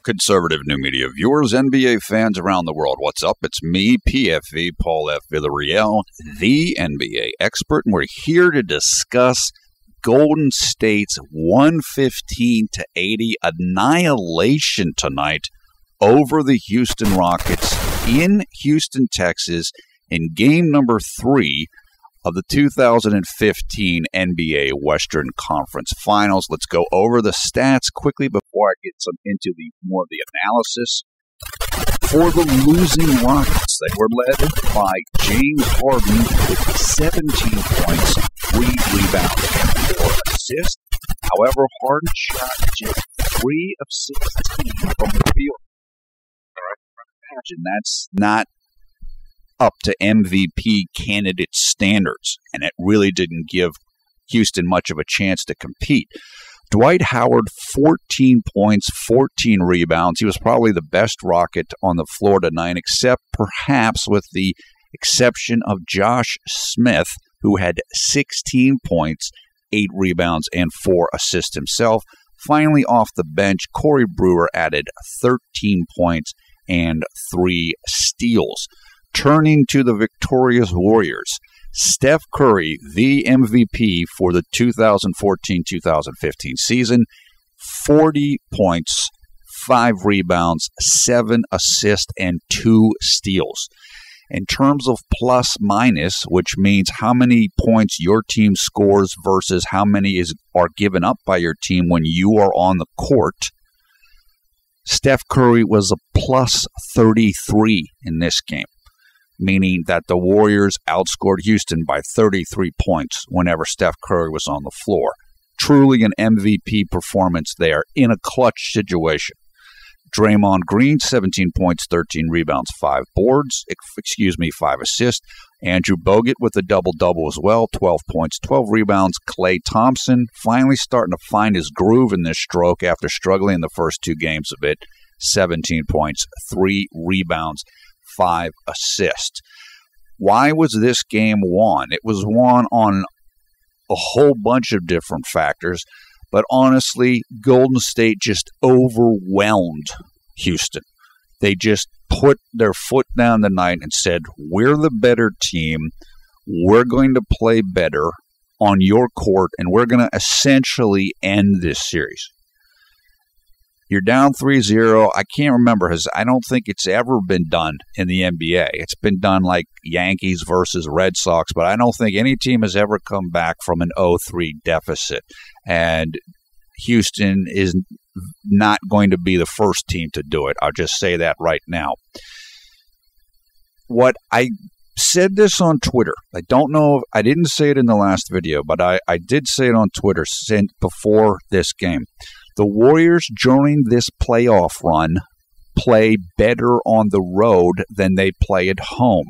Conservative new media viewers, NBA fans around the world, what's up? It's me, PFV, Paul F. Villarreal, the NBA expert, and we're here to discuss Golden State's 115-80 annihilation tonight over the Houston Rockets in Houston, Texas, in game number 3 of the 2015 NBA Western Conference Finals. Let's go over the stats quickly before I get into more of the analysis. For the losing Rockets, they were led by James Harden with 17 points, 3 rebounds, and 4 assists. However, Harden shot just 3 of 16 from the field. Imagine that's not up to MVP candidate standards, and it really didn't give Houston much of a chance to compete. Dwight Howard, 14 points, 14 rebounds. He was probably the best Rocket on the floor tonight, except perhaps with the exception of Josh Smith, who had 16 points, 8 rebounds, and 4 assists himself. Finally, off the bench, Corey Brewer added 13 points and 3 steals. Turning to the victorious Warriors, Steph Curry, the MVP for the 2014-2015 season, 40 points, 5 rebounds, 7 assists, and 2 steals. In terms of plus-minus, which means how many points your team scores versus how many are given up by your team when you are on the court, Steph Curry was a plus 33 in this game, meaning that the Warriors outscored Houston by 33 points whenever Steph Curry was on the floor. Truly an MVP performance there in a clutch situation. Draymond Green, 17 points, 13 rebounds, 5 assists. Andrew Bogut with a double-double as well, 12 points, 12 rebounds. Klay Thompson finally starting to find his groove in this stroke after struggling in the first 2 games of it, 17 points, 3 rebounds, 5 assists. Why was this game won? It was won on a whole bunch of different factors, but honestly, Golden State just overwhelmed Houston. They just put their foot down tonight and said, we're the better team, we're going to play better on your court, and we're going to essentially end this series. You're down 3-0. I can't remember. I don't think it's ever been done in the NBA. It's been done like Yankees versus Red Sox, but I don't think any team has ever come back from an 0-3 deficit. And Houston is not going to be the first team to do it. I'll just say that right now. What I said this on Twitter. I don't know. I didn't say it in the last video, but I did say it on Twitter before this game. The Warriors during this playoff run play better on the road than they play at home.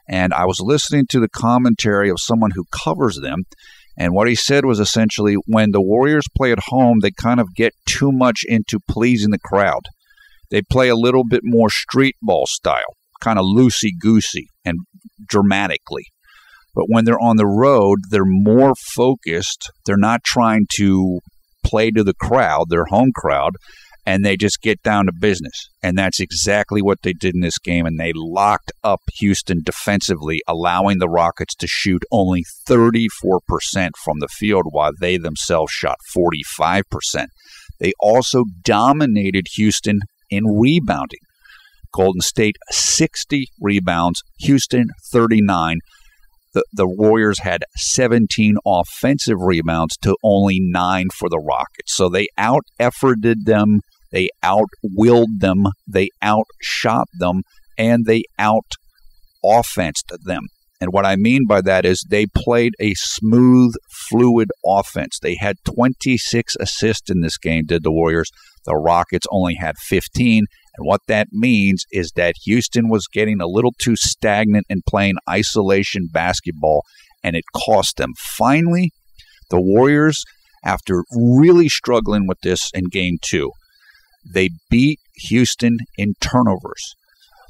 And I was listening to the commentary of someone who covers them, and what he said was essentially when the Warriors play at home, they kind of get too much into pleasing the crowd. They play a little bit more street ball style, kind of loosey-goosey and dramatically. But when they're on the road, they're more focused. They're not trying to play to the crowd, their home crowd, and they just get down to business. And that's exactly what they did in this game, and they locked up Houston defensively, allowing the Rockets to shoot only 34% from the field while they themselves shot 45%. They also dominated Houston in rebounding. Golden State 60 rebounds, Houston 39. The Warriors had 17 offensive rebounds to only 9 for the Rockets. So they out-efforted them, they out-willed them, they outshot them, and they out-offensed them. And what I mean by that is they played a smooth, fluid offense. They had 26 assists in this game, did the Warriors. The Rockets only had 15. And what that means is that Houston was getting a little too stagnant and playing isolation basketball, and it cost them. Finally, the Warriors, after really struggling with this in Game 2, they beat Houston in turnovers.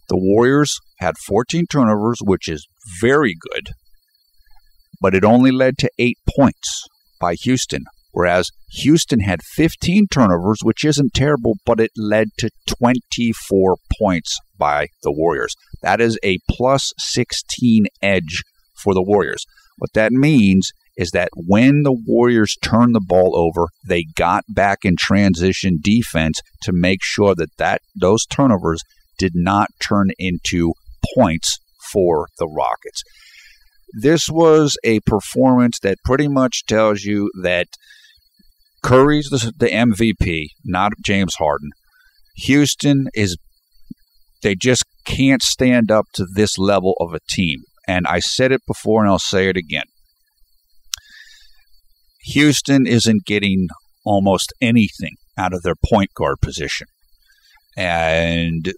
The Warriors had 14 turnovers, which is very good, but it only led to 8 points by Houston. whereas Houston had 15 turnovers, which isn't terrible, but it led to 24 points by the Warriors. That is a plus 16 edge for the Warriors. What that means is that when the Warriors turned the ball over, they got back in transition defense to make sure that those turnovers did not turn into points for the Rockets. This was a performance that pretty much tells you that Curry's the MVP, not James Harden. Houston they just can't stand up to this level of a team. And I said it before and I'll say it again. Houston isn't getting almost anything out of their point guard position. And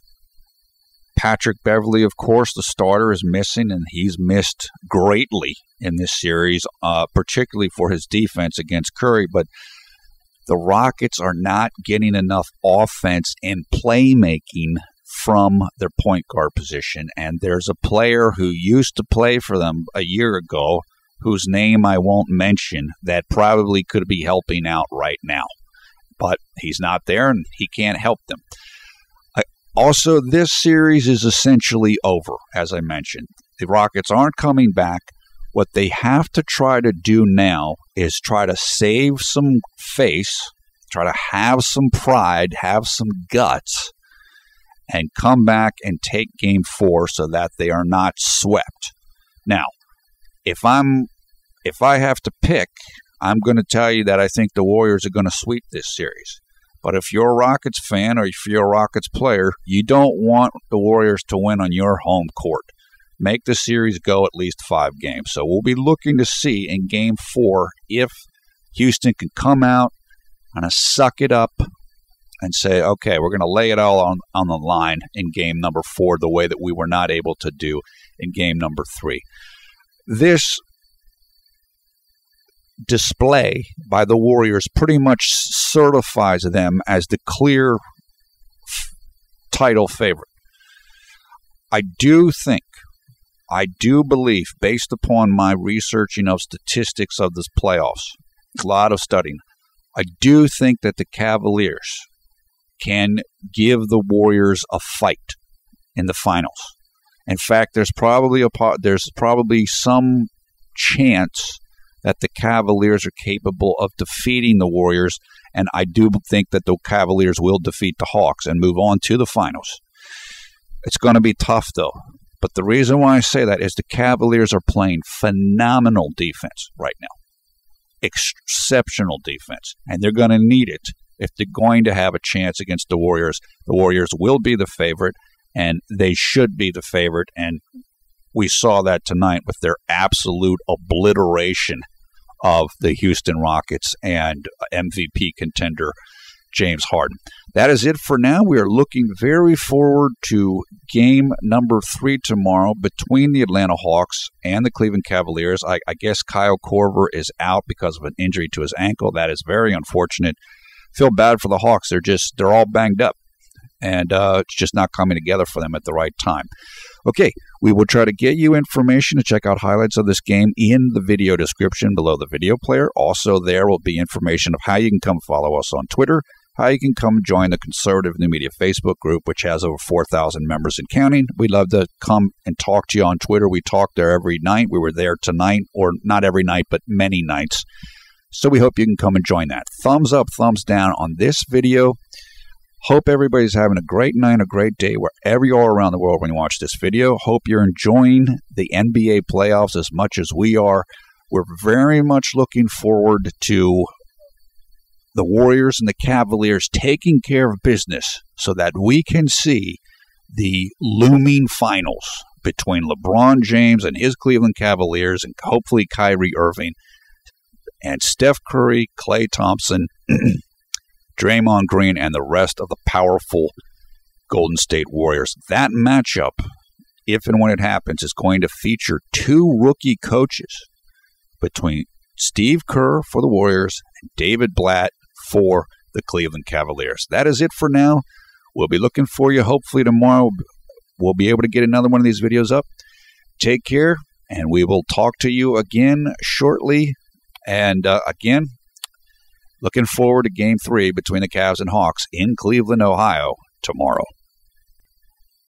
Patrick Beverley, of course, the starter, is missing, and he's missed greatly in this series, particularly for his defense against Curry. But the Rockets are not getting enough offense and playmaking from their point guard position. And there's a player who used to play for them a year ago, whose name I won't mention, that probably could be helping out right now. But he's not there, and he can't help them. Also, this series is essentially over, as I mentioned. The Rockets aren't coming back. What they have to try to do now is try to save some face, try to have some pride, have some guts, and come back and take Game 4 so that they are not swept. Now, if I have to pick, I'm going to tell you that I think the Warriors are going to sweep this series. But if you're a Rockets fan or if you're a Rockets player, you don't want the Warriors to win on your home court. Make the series go at least 5 games. So we'll be looking to see in Game 4 if Houston can come out and suck it up and say, okay, we're going to lay it all on the line in Game number 4 the way that we were not able to do in Game number 3. This display by the Warriors pretty much certifies them as the clear title favorite. I do believe, based upon my researching of statistics of this playoffs, a lot of studying, I do think that the Cavaliers can give the Warriors a fight in the finals. In fact, there's probably some chance that the Cavaliers are capable of defeating the Warriors, and I do think that the Cavaliers will defeat the Hawks and move on to the finals. It's going to be tough, though. But the reason why I say that is the Cavaliers are playing phenomenal defense right now. Exceptional defense. And they're going to need it if they're going to have a chance against the Warriors. The Warriors will be the favorite, and they should be the favorite. And we saw that tonight with their absolute obliteration of the Houston Rockets and MVP contender James Harden. That is it for now. We are looking very forward to game number 3 tomorrow between the Atlanta Hawks and the Cleveland Cavaliers. I guess Kyle Korver is out because of an injury to his ankle. That is very unfortunate. Feel bad for the Hawks. They're all banged up, and it's just not coming together for them at the right time. Okay, we will try to get you information to check out highlights of this game in the video description below the video player. Also, there will be information of how you can come follow us on Twitter, how you can come join the Conservative New Media Facebook group, which has over 4,000 members and counting. We'd love to come and talk to you on Twitter. We talk there every night. We were there tonight, or not every night, but many nights. So we hope you can come and join that. Thumbs up, thumbs down on this video. Hope everybody's having a great night, a great day, wherever you are around the world when you watch this video. Hope you're enjoying the NBA playoffs as much as we are. We're very much looking forward to the Warriors and the Cavaliers taking care of business so that we can see the looming finals between LeBron James and his Cleveland Cavaliers and hopefully Kyrie Irving and Steph Curry, Klay Thompson, Draymond Green, and the rest of the powerful Golden State Warriors. That matchup, if and when it happens, is going to feature 2 rookie coaches between Steve Kerr for the Warriors and David Blatt for the Cleveland Cavaliers. That is it for now. We'll be looking for you. Hopefully tomorrow we'll be able to get another one of these videos up. Take care, and we will talk to you again shortly. And again, Looking forward to Game 3 between the Cavs and Hawks in Cleveland, Ohio tomorrow.